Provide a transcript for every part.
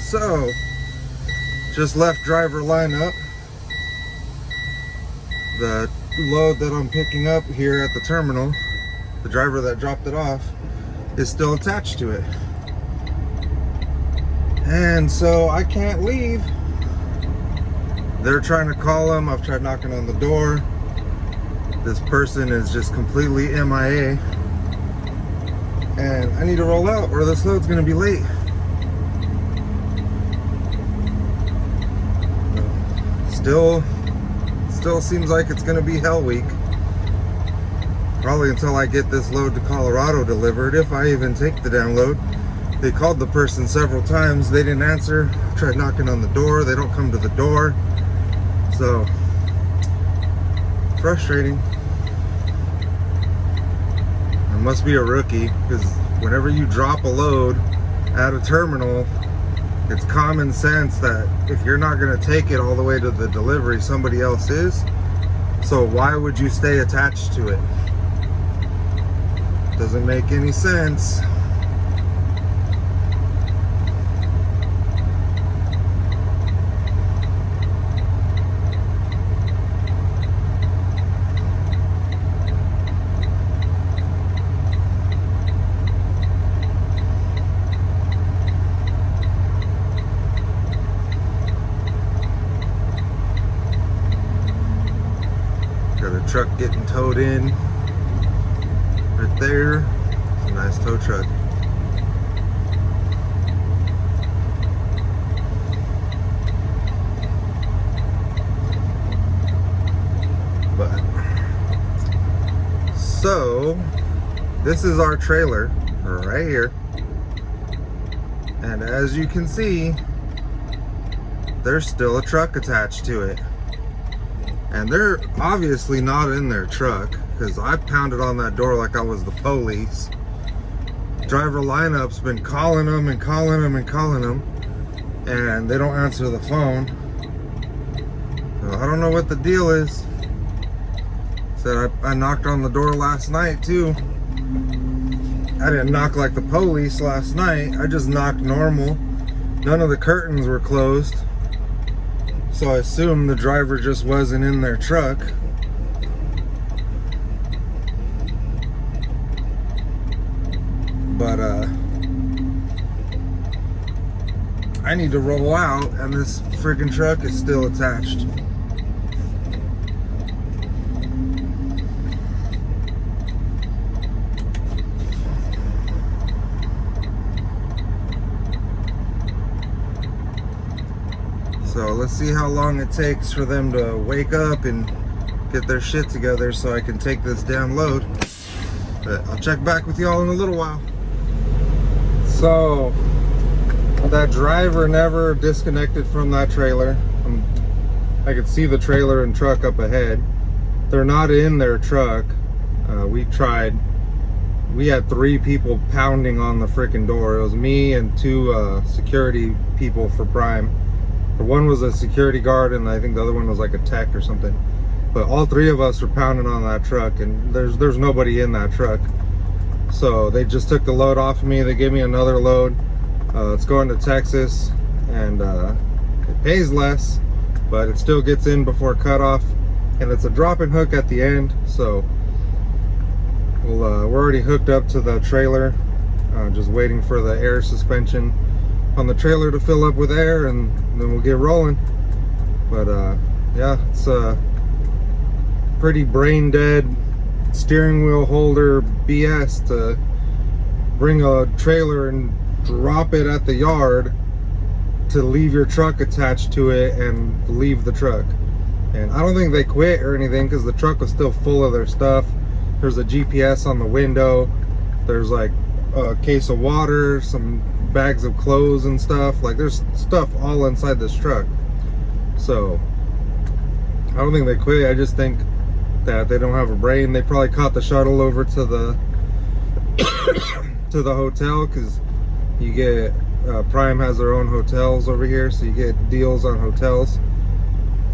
So, just left driver lineup. The load that I'm picking up here at the terminal, the driver that dropped it off, is still attached to it. And so I can't leave. They're trying to call him. I've tried knocking on the door. This person is just completely MIA. And I need to roll out or this load's gonna be late. Still seems like it's gonna be hell week. Probably until I get this load to Colorado delivered, if I even take the damn load. They called the person several times, they didn't answer. Tried knocking on the door, they don't come to the door. So, frustrating. I must be a rookie, because whenever you drop a load at a terminal, it's common sense that if you're not going to take it all the way to the delivery, somebody else is. So why would you stay attached to it? Doesn't make any sense. Got a truck getting towed in right there. It's a nice tow truck. But so this is our trailer right here, and as you can see, there's still a truck attached to it. And they're obviously not in their truck, because I pounded on that door like I was the police. Driver lineup's been calling them and calling them and calling them, and they don't answer the phone. So I don't know what the deal is. Said I knocked on the door last night too. I didn't knock like the police last night. I just knocked normal. None of the curtains were closed. So I assume the driver just wasn't in their truck. But I need to roll out and this freaking truck is still attached. So let's see how long it takes for them to wake up and get their shit together so I can take this damn load. But I'll check back with y'all in a little while. So that driver never disconnected from that trailer. I could see the trailer and truck up ahead. They're not in their truck. We tried. We had 3 people pounding on the freaking door. It was me and 2 security people for Prime. One was a security guard and I think the other one was like a tech or something. But all 3 of us were pounding on that truck and there's nobody in that truck. So they just took the load off of me. They gave me another load. It's going to Texas and it pays less, but it still gets in before cutoff. And it's a drop and hook at the end. So we're already hooked up to the trailer. Just waiting for the air suspension on the trailer to fill up with air and then we'll get rolling. But yeah, it's pretty brain dead steering wheel holder BS to bring a trailer and drop it at the yard to leave your truck attached to it and leave the truck. And I don't think they quit or anything because the truck was still full of their stuff. There's a GPS on the window. There's like a case of water, some bags of clothes and stuff. Like there's stuff all inside this truck. So I don't think they quit. I just think that they don't have a brain. They probably caught the shuttle over to the to the hotel because you get Prime has their own hotels over here, so you get deals on hotels.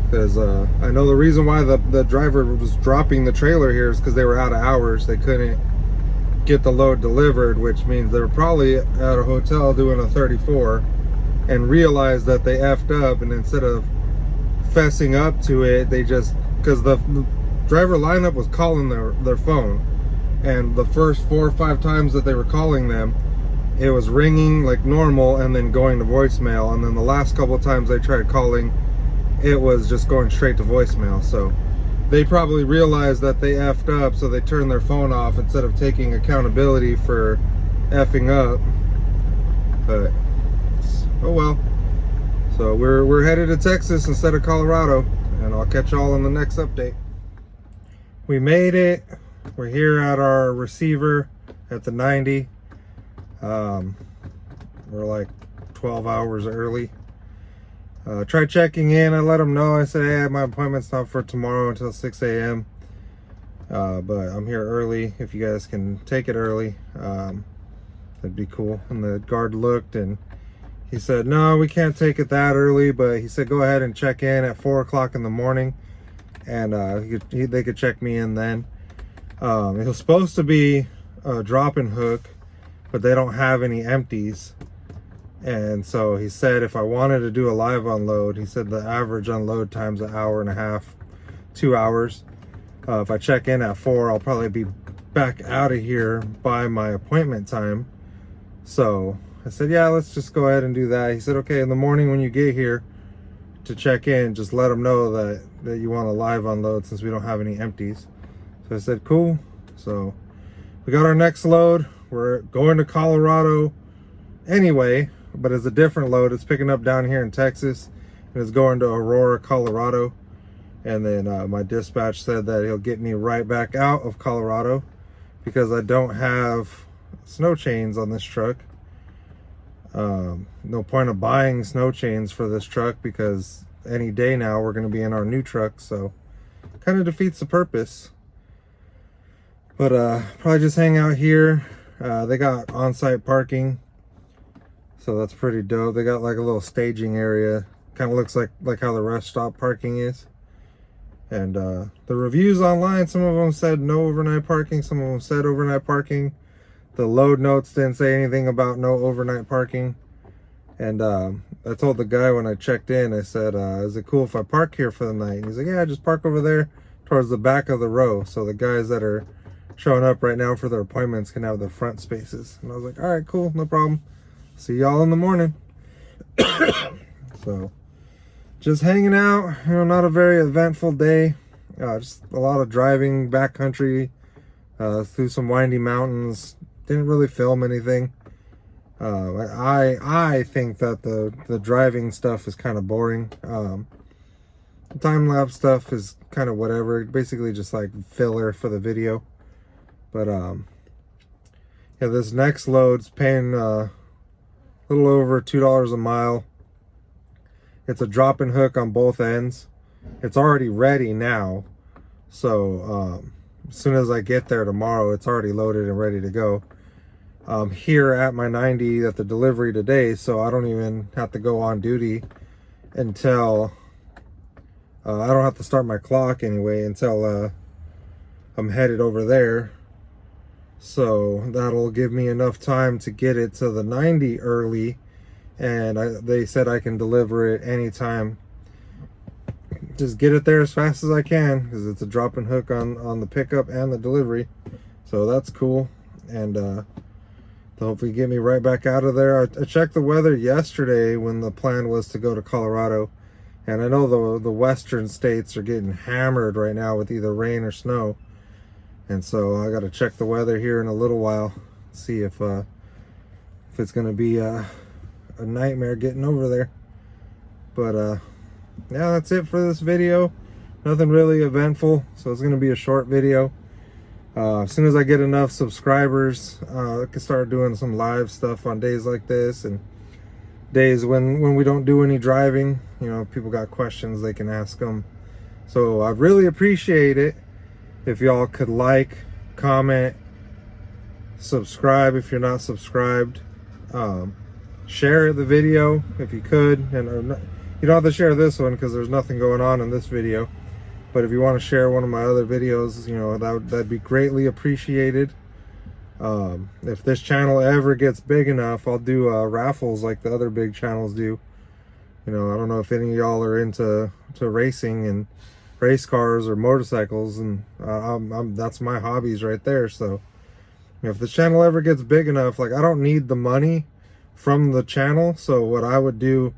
Because I know the reason why the driver was dropping the trailer here is because they were out of hours. They couldn't get the load delivered, which means they were probably at a hotel doing a 34 and realized that they effed up, and instead of fessing up to it, they just, because the driver lineup was calling their phone, and the first 4 or 5 times that they were calling them, it was ringing like normal and then going to voicemail, and then the last couple of times they tried calling, it was just going straight to voicemail. So they probably realized that they effed up, so they turned their phone off instead of taking accountability for effing up. But oh well. So we're headed to Texas instead of Colorado, and I'll catch y'all in the next update. We made it. We're here at our receiver at the 90. We're like 12 hours early. Tried checking in. I let them know. I said, hey, my appointment's not for tomorrow until 6 a.m. But I'm here early. If you guys can take it early, that'd be cool. And the guard looked and he said, no, we can't take it that early, but he said, go ahead and check in at 4 o'clock in the morning, and they could check me in then. It was supposed to be a drop-in hook, but they don't have any empties. And so he said if I wanted to do a live unload, he said the average unload time's 1.5 hours, 2 hours. If I check in at 4, I'll probably be back out of here by my appointment time. So I said, yeah, let's just go ahead and do that. He said, okay, in the morning when you get here to check in, just let them know that you want a live unload since we don't have any empties. So I said, cool. So we got our next load. We're going to Colorado anyway, but it's a different load. It's picking up down here in Texas, and it's going to Aurora, Colorado. And then my dispatch said that he'll get me right back out of Colorado because I don't have snow chains on this truck. No point of buying snow chains for this truck because any day now we're going to be in our new truck, so kind of defeats the purpose. But probably just hang out here. They got on-site parking, so that's pretty dope. They got like a little staging area, kind of looks like how the rest stop parking is. And the reviews online, some of them said no overnight parking, some of them said overnight parking. The load notes didn't say anything about no overnight parking. And I told the guy when I checked in, I said, is it cool if I park here for the night? And he's like, yeah, just park over there towards the back of the row, so the guys that are showing up right now for their appointments can have the front spaces. And I was like, all right, cool, no problem. See y'all in the morning. So just hanging out, you know, not a very eventful day. Just a lot of driving backcountry through some windy mountains. Didn't really film anything. I think that the driving stuff is kind of boring. The time-lapse stuff is kind of whatever. Basically just like filler for the video. But yeah, this next load's paying a little over $2 a mile. It's a drop-in hook on both ends. It's already ready now. So as soon as I get there tomorrow, it's already loaded and ready to go. I'm here at my 90 at the delivery today, so I don't even have to go on duty until I don't have to start my clock anyway until I'm headed over there. So that'll give me enough time to get it to the 90 early, and they said I can deliver it anytime. Just get it there as fast as I can because it's a drop-in hook on the pickup and the delivery, so that's cool. And they'll hopefully get me right back out of there. I checked the weather yesterday when the plan was to go to Colorado, and I know the western states are getting hammered right now with either rain or snow, and so I got to check the weather here in a little while, see if it's going to be a nightmare getting over there. But yeah, that's it for this video. Nothing really eventful, so it's going to be a short video. As soon as I get enough subscribers, I can start doing some live stuff on days like this and days when we don't do any driving. You know, if people got questions, they can ask them. So I really appreciate it if y'all could like, comment, subscribe if you're not subscribed, share the video if you could, and you don't have to share this one because there's nothing going on in this video. But if you want to share one of my other videos, you know, that'd be greatly appreciated. If this channel ever gets big enough, I'll do raffles like the other big channels do. You know, I don't know if any of y'all are into racing and race cars or motorcycles, and that's my hobbies right there. So if the channel ever gets big enough, like, I don't need the money from the channel. So what I would do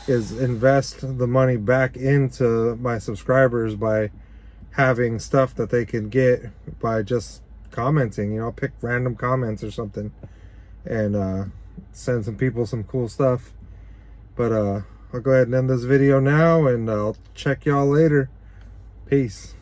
is invest the money back into my subscribers by having stuff that they can get by just commenting. You know, I'll pick random comments or something and send some people some cool stuff. But I'll go ahead and end this video now, and I'll check y'all later. Peace.